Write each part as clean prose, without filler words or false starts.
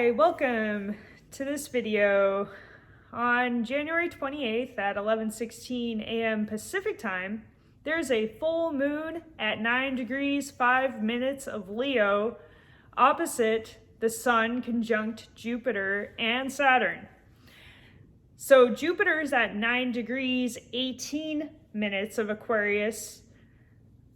Hi, welcome to this video. On January 28th at 11:16 a.m. Pacific time, there's a full moon at 9 degrees 5 minutes of Leo opposite the Sun conjunct Jupiter and Saturn. So Jupiter is at 9 degrees 18 minutes of Aquarius.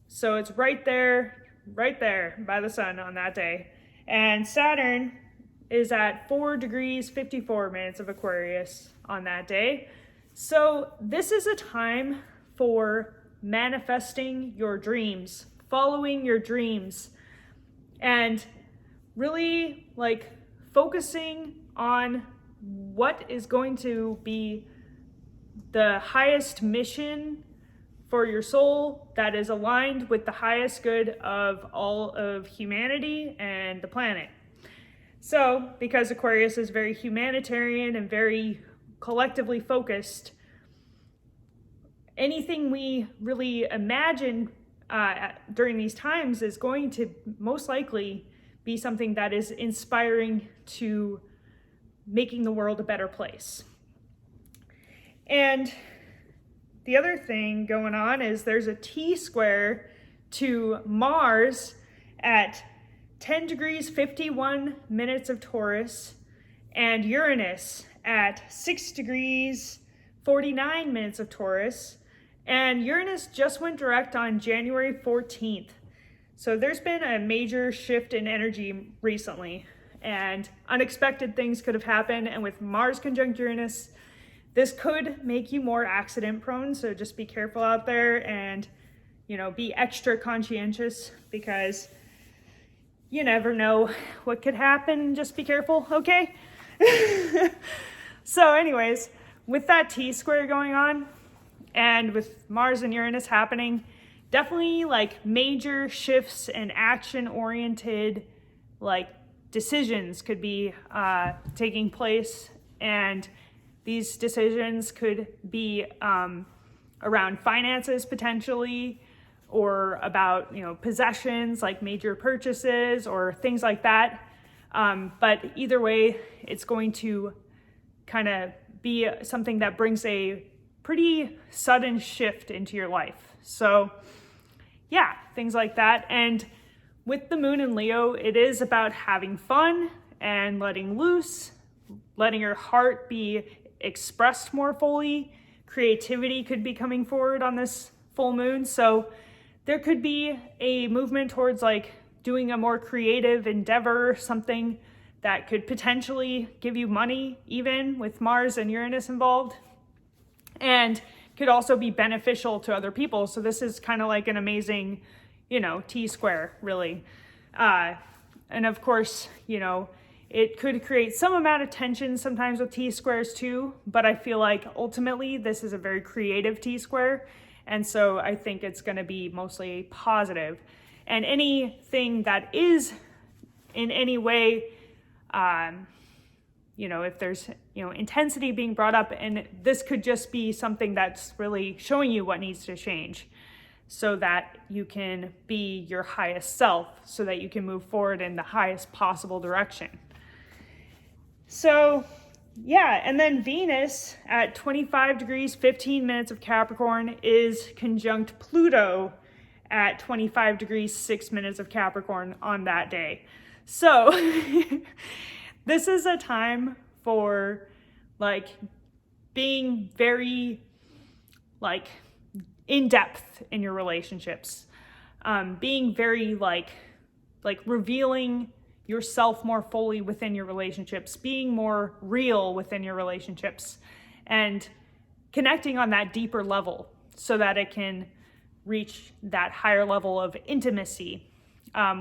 So it's right there by the Sun on that day. And Saturn is at 4 degrees 54 minutes of Aquarius on that day. So this is a time for manifesting your dreams, following your dreams, and really focusing on what is going to be the highest mission for your soul that is aligned with the highest good of all of humanity and the planet. So, because Aquarius is very humanitarian and very collectively focused, anything we really imagine during these times is going to most likely be something that is inspiring to making the world a better place. And the other thing going on is there's a T-square to Mars at 10 degrees 51 minutes of Taurus and Uranus at 6 degrees 49 minutes of Taurus. And Uranus just went direct on January 14th. So there's been a major shift in energy recently, and unexpected things could have happened. And with Mars conjunct Uranus, this could make you more accident prone. So just be careful out there and, be extra conscientious, because you never know what could happen. Just be careful, okay? So anyways, with that T-square going on and with Mars and Uranus happening, definitely major shifts and action-oriented decisions could be taking place. And these decisions could be around finances potentially, or about possessions like major purchases or things like that. But either way, it's going to kind of be something that brings a pretty sudden shift into your life. So yeah, things like that. And with the moon in Leo, it is about having fun and letting loose, letting your heart be expressed more fully. Creativity could be coming forward on this full moon. So there could be a movement towards doing a more creative endeavor, something that could potentially give you money, even with Mars and Uranus involved, and could also be beneficial to other people. So this is kind of like an amazing, T-square, really. And of course, it could create some amount of tension sometimes with T-squares too, but I feel like ultimately this is a very creative T-square. And so I think it's going to be mostly positive. And anything that is in any way, if there's, intensity being brought up, and this could just be something that's really showing you what needs to change so that you can be your highest self, so that you can move forward in the highest possible direction. So yeah, and then Venus at 25 degrees 15 minutes of Capricorn is conjunct Pluto at 25 degrees 6 minutes of Capricorn on that day. So this is a time for being very in depth in your relationships, being very revealing yourself more fully within your relationships, being more real within your relationships, and connecting on that deeper level so that it can reach that higher level of intimacy,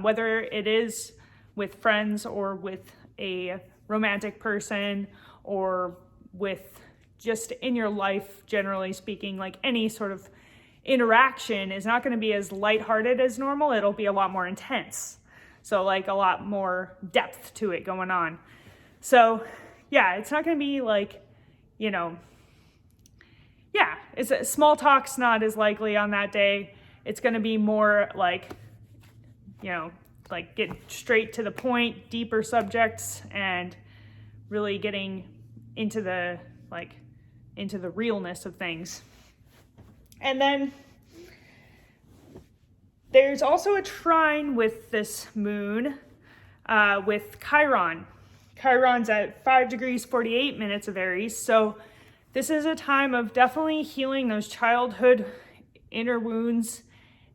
whether it is with friends or with a romantic person or with just in your life, generally speaking. Any sort of interaction is not going to be as lighthearted as normal. It'll be a lot more intense. So a lot more depth to it going on. So yeah, it's not going to be it's small talk's not as likely on that day. It's going to be more like get straight to the point, deeper subjects, and really getting into the realness of things. And then there's also a trine with this moon with Chiron. Chiron's at 5 degrees 48 minutes of Aries. So this is a time of definitely healing those childhood inner wounds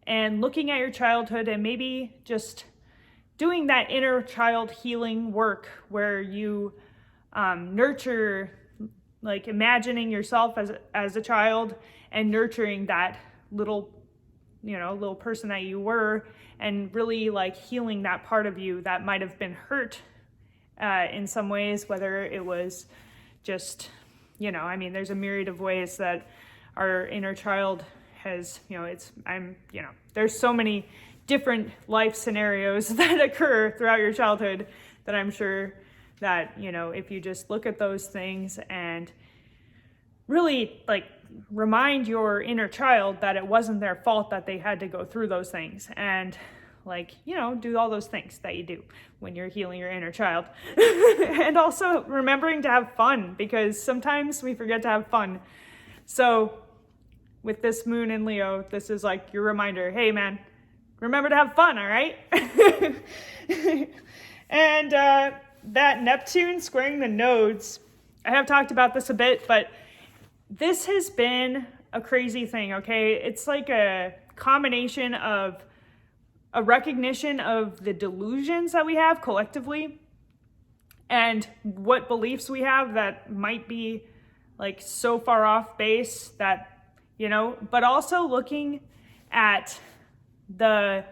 and looking at your childhood and maybe just doing that inner child healing work where you nurture, like imagining yourself as a child and nurturing that little person that you were, and really like healing that part of you that might have been hurt in some ways, whether it was just, there's a myriad of ways that our inner child has, there's so many different life scenarios that occur throughout your childhood that I'm sure that, if you just look at those things and really like remind your inner child that it wasn't their fault that they had to go through those things, and do all those things that you do when you're healing your inner child. And also remembering to have fun, because sometimes we forget to have fun. So with this moon in Leo, this is like your reminder, hey man, remember to have fun, all right? And that Neptune squaring the nodes, I have talked about this a bit, but this has been a crazy thing, okay? It's like a combination of a recognition of the delusions that we have collectively and what beliefs we have that might be like so far off base that, but also looking at the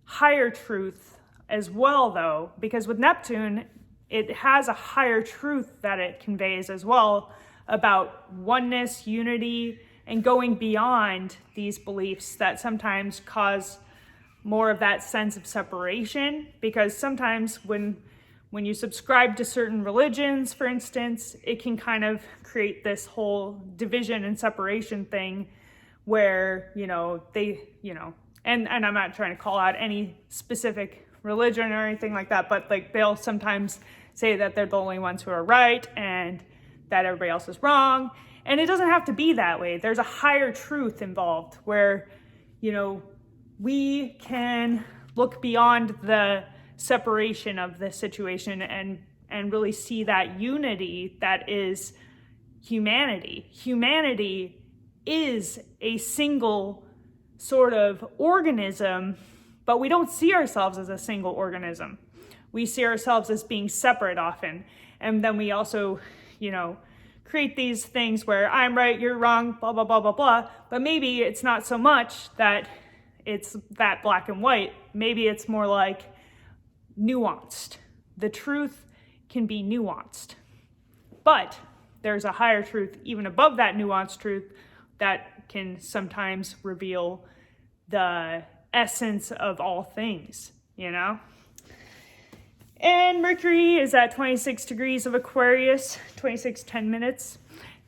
higher truth as well, though, because with Neptune, it has a higher truth that it conveys as well about oneness, unity, and going beyond these beliefs that sometimes cause more of that sense of separation. Because sometimes when you subscribe to certain religions, for instance, it can kind of create this whole division and separation thing where, and I'm not trying to call out any specific religion or anything like that, but like they'll sometimes say that they're the only ones who are right and that everybody else is wrong. And it doesn't have to be that way. There's a higher truth involved where, we can look beyond the separation of the situation and really see that unity that is humanity. Humanity is a single sort of organism, but we don't see ourselves as a single organism. We see ourselves as being separate often. And then we also, create these things where I'm right, you're wrong, blah, blah, blah, blah, blah. But maybe it's not so much that it's that black and white. Maybe it's more like nuanced. The truth can be nuanced. But there's a higher truth even above that nuanced truth that can sometimes reveal the essence of all things, And Mercury is at 26 degrees of Aquarius, 10 minutes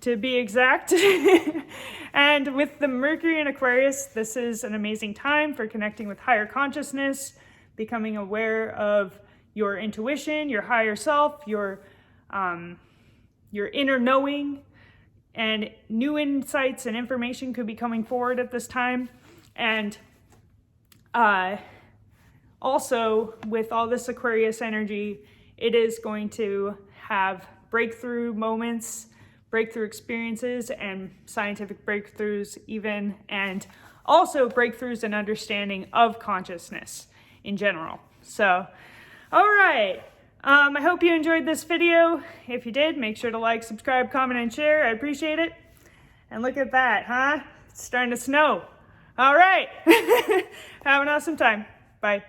to be exact. And with the Mercury in Aquarius, this is an amazing time for connecting with higher consciousness, becoming aware of your intuition, your higher self, your inner knowing, and new insights and information could be coming forward at this time. And also, with all this Aquarius energy, it is going to have breakthrough moments, breakthrough experiences, and scientific breakthroughs even, and also breakthroughs in understanding of consciousness in general. So, all right. I hope you enjoyed this video. If you did, make sure to like, subscribe, comment, and share. I appreciate it. And look at that, huh? It's starting to snow. All right. Have an awesome time. Bye.